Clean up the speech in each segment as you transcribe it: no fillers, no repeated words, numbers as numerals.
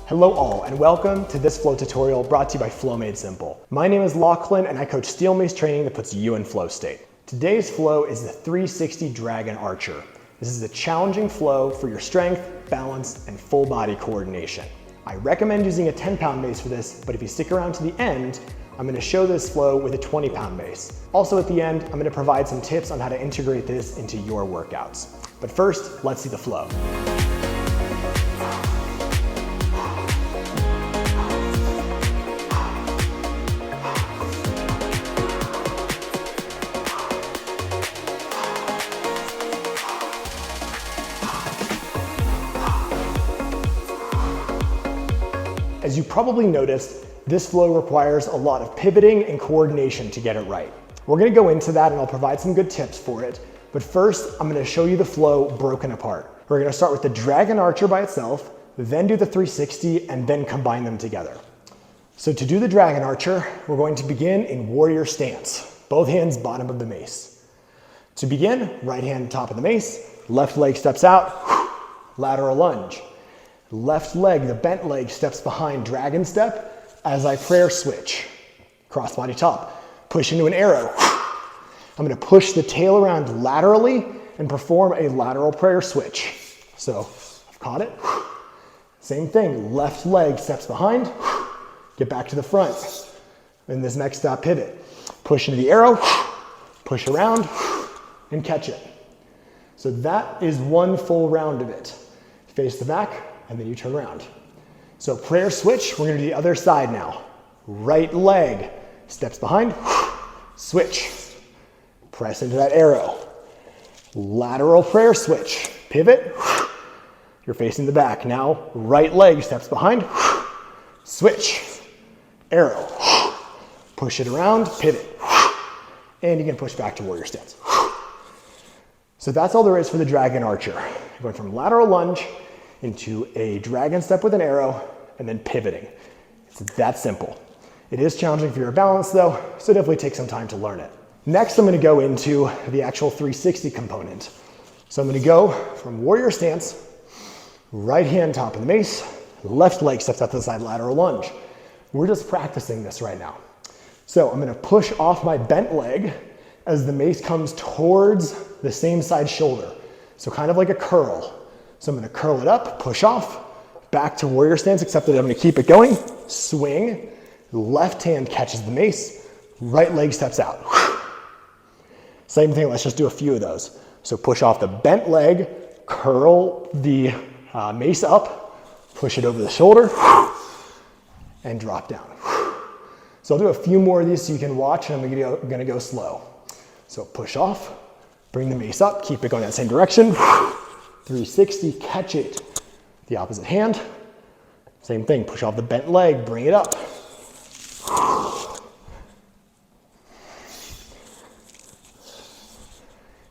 Hello all, and welcome to this flow tutorial brought to you by Flow Made Simple. My name is Lachlan, and I coach Steel Mace training that puts you in flow state. Today's flow is the 360 Dragon Archer. This is a challenging flow for your strength, balance, and full body coordination. I recommend using a 10-pound mace for this, but if you stick around to the end, I'm going to show this flow with a 20-pound mace. Also at the end, I'm going to provide some tips on how to integrate this into your workouts. But first, let's see the flow. As you probably noticed, this flow requires a lot of pivoting and coordination to get it right. We're gonna go into that and I'll provide some good tips for it. But first, I'm gonna show you the flow broken apart. We're gonna start with the Dragon Archer by itself, then do the 360, and then combine them together. So to do the Dragon Archer, we're going to begin in warrior stance. Both hands bottom of the mace. To begin, right hand top of the mace, left leg steps out, lateral lunge. Left leg, the bent leg, steps behind dragon step as I prayer switch. Cross body top, push into an arrow. I'm gonna push the tail around laterally and perform a lateral prayer switch. So I've caught it. Same thing, left leg steps behind, get back to the front. In this next stop, pivot. Push into the arrow, push around, and catch it. So that is one full round of it. Face the back, and then you turn around. So prayer switch, we're gonna do the other side now. Right leg steps behind, switch, press into that arrow. Lateral prayer switch, pivot, you're facing the back. Now right leg steps behind, switch, arrow, push it around, pivot, and you can push back to warrior stance. So that's all there is for the Dragon Archer. You're going from lateral lunge into a dragon step with an arrow, and then pivoting. It's that simple. It is challenging for your balance though, so definitely take some time to learn it. Next, I'm gonna go into the actual 360 component. So I'm gonna go from warrior stance, right hand top of the mace, left leg steps out to the side, lateral lunge. We're just practicing this right now. So I'm gonna push off my bent leg as the mace comes towards the same side shoulder. So kind of like a curl. So I'm gonna curl it up, push off, back to warrior stance, except that I'm gonna keep it going, swing, left hand catches the mace, right leg steps out. Same thing, let's just do a few of those. So push off the bent leg, curl the mace up, push it over the shoulder, and drop down. So I'll do a few more of these so you can watch, and I'm gonna go slow. So push off, bring the mace up, keep it going that same direction, 360, catch it. The opposite hand, same thing, push off the bent leg, bring it up.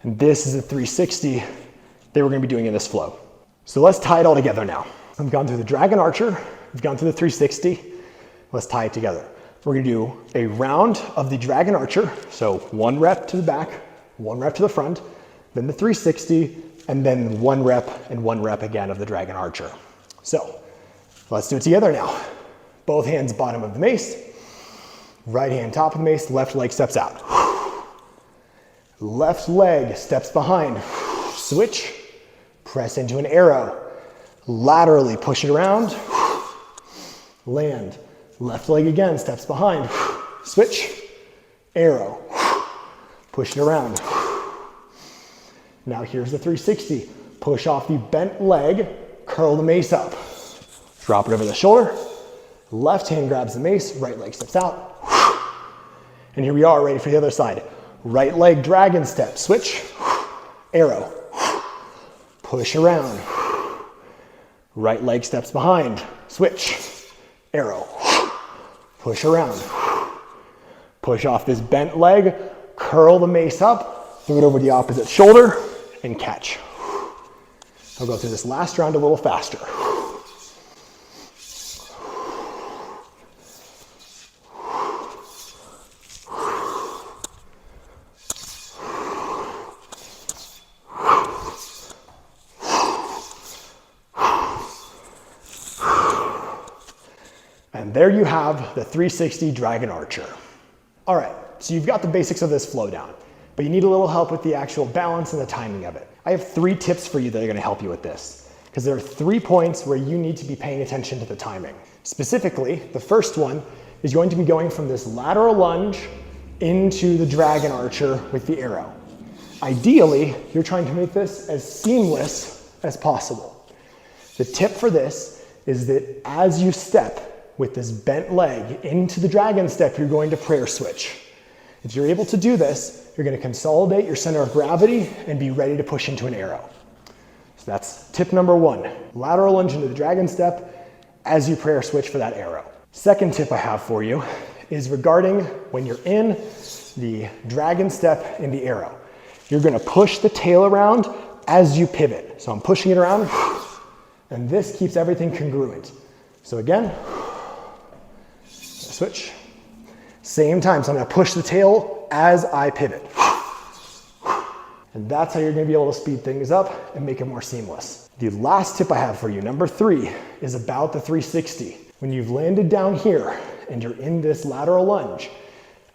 And this is a 360 that we're gonna be doing in this flow. So let's tie it all together now. I've gone through the Dragon Archer, we've gone through the 360, let's tie it together. We're gonna do a round of the Dragon Archer, so 1 rep to the back, 1 rep to the front, then the 360, and then 1 rep and 1 rep again of the Dragon Archer. So let's do it together now. Both hands bottom of the mace, right hand top of the mace, left leg steps out. Left leg steps behind, switch, press into an arrow, laterally push it around, land. Left leg again, steps behind, switch, arrow, push it around. Now here's the 360. Push off the bent leg, curl the mace up. Drop it over the shoulder. Left hand grabs the mace, right leg steps out. And here we are, ready for the other side. Right leg dragon step, switch, arrow, push around. Right leg steps behind, switch, arrow, push around. Push off this bent leg, curl the mace up, throw it over the opposite shoulder, and catch. I'll go through this last round a little faster. And there you have the 360 Dragon Archer. All right, so you've got the basics of this flow down, but you need a little help with the actual balance and the timing of it. I have 3 tips for you that are gonna help you with this, because there are 3 points where you need to be paying attention to the timing. Specifically, the first one is going to be going from this lateral lunge into the Dragon Archer with the arrow. Ideally, you're trying to make this as seamless as possible. The tip for this is that as you step with this bent leg into the dragon step, you're going to prayer switch. If you're able to do this, you're going to consolidate your center of gravity and be ready to push into an arrow. So that's tip number 1. Lateral lunge into the dragon step as you prayer switch for that arrow. Second tip I have for you is regarding when you're in the dragon step in the arrow. You're going to push the tail around as you pivot. So I'm pushing it around, and this keeps everything congruent. So again, switch. Same time, so I'm going to push the tail as I pivot. And that's how you're going to be able to speed things up and make it more seamless. The last tip I have for you, number 3, is about the 360. When you've landed down here and you're in this lateral lunge,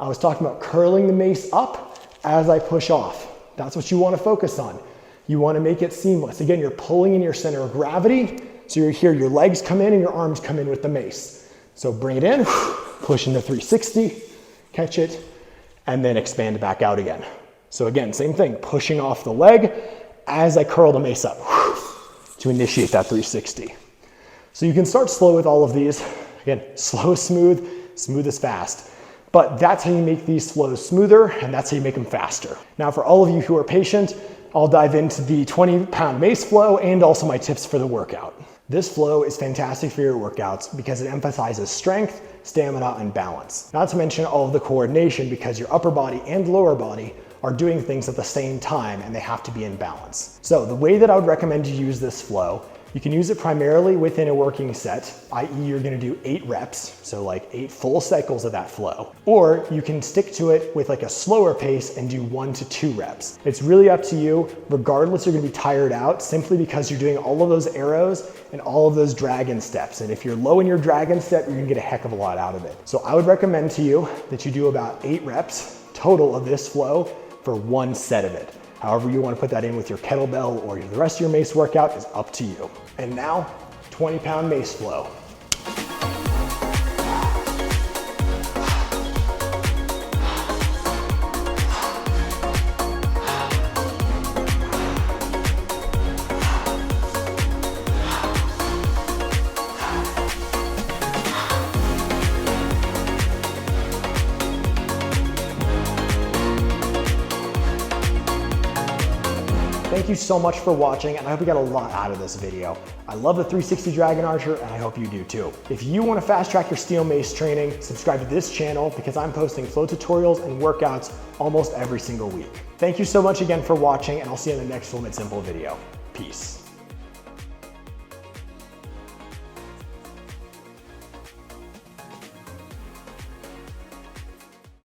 I was talking about curling the mace up as I push off. That's what you want to focus on. You want to make it seamless. Again, you're pulling in your center of gravity. So you're here, your legs come in and your arms come in with the mace. So bring it in, push into 360, catch it, and then expand it back out again. So again, same thing, pushing off the leg as I curl the mace up to initiate that 360. So you can start slow with all of these. Again, slow is smooth, smooth is fast. But that's how you make these flows smoother, and that's how you make them faster. Now for all of you who are patient, I'll dive into the 20-pound mace flow and also my tips for the workout. This flow is fantastic for your workouts because it emphasizes strength, stamina, and balance. Not to mention all of the coordination, because your upper body and lower body are doing things at the same time and they have to be in balance. So the way that I would recommend you use this flow, you can use it primarily within a working set, i.e. you're gonna do 8 reps, so like 8 full cycles of that flow. Or you can stick to it with like a slower pace and do 1 to 2 reps. It's really up to you. Regardless, you're gonna be tired out simply because you're doing all of those arrows and all of those dragon steps. And if you're low in your dragon step, you're gonna get a heck of a lot out of it. So I would recommend to you that you do about 8 reps total of this flow for 1 set of it. However you want to put that in with your kettlebell or the rest of your mace workout is up to you. And now, 20-pound mace flow. Thank you so much for watching, and I hope you got a lot out of this video. I love the 360 Dragon Archer, and I hope you do too. If you want to fast track your steel mace training, subscribe to this channel because I'm posting flow tutorials and workouts almost every single week. Thank you so much again for watching, and I'll see you in the next Full Made Simple video. Peace.